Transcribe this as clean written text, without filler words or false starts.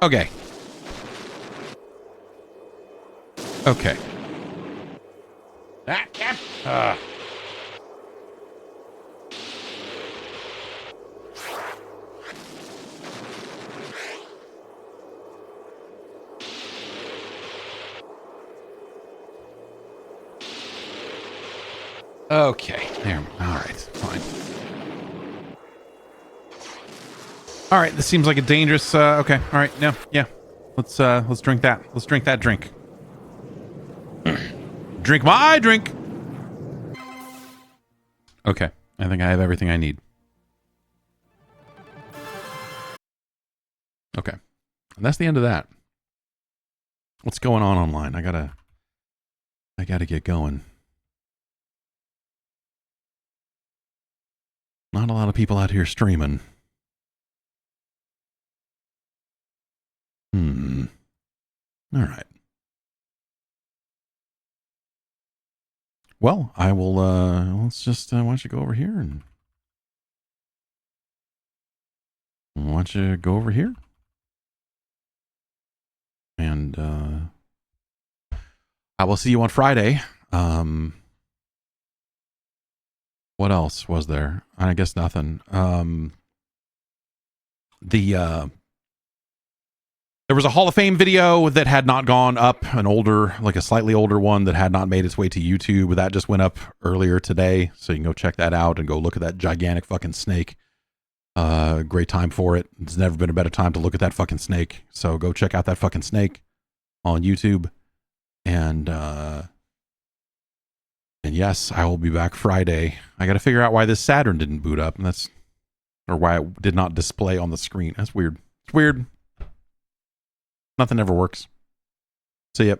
Okay. Okay. Okay. There. All right. Fine. All right. This seems like a dangerous. Okay. All right. No. Yeah. Let's drink that. Let's drink that drink. Drink my drink. Okay. I think I have everything I need. Okay. And that's the end of that. What's going on online? I gotta get going. Not a lot of people out here streaming. All right. Well, I will, let's just, why don't you go over here and... Why don't you go over here? And, I will see you on Friday. What else was there? I guess nothing. There was a Hall of Fame video that had not gone up, an older, like a slightly older one that had not made its way to YouTube. That just went up earlier today, so you can go check that out and go look at that gigantic fucking snake. Great time for it. There's never been a better time to look at that fucking snake. So go check out that fucking snake on YouTube. And yes, I will be back Friday. I got to figure out why this Saturn didn't boot up, and or why it did not display on the screen. That's weird. It's weird. Nothing ever works. See ya.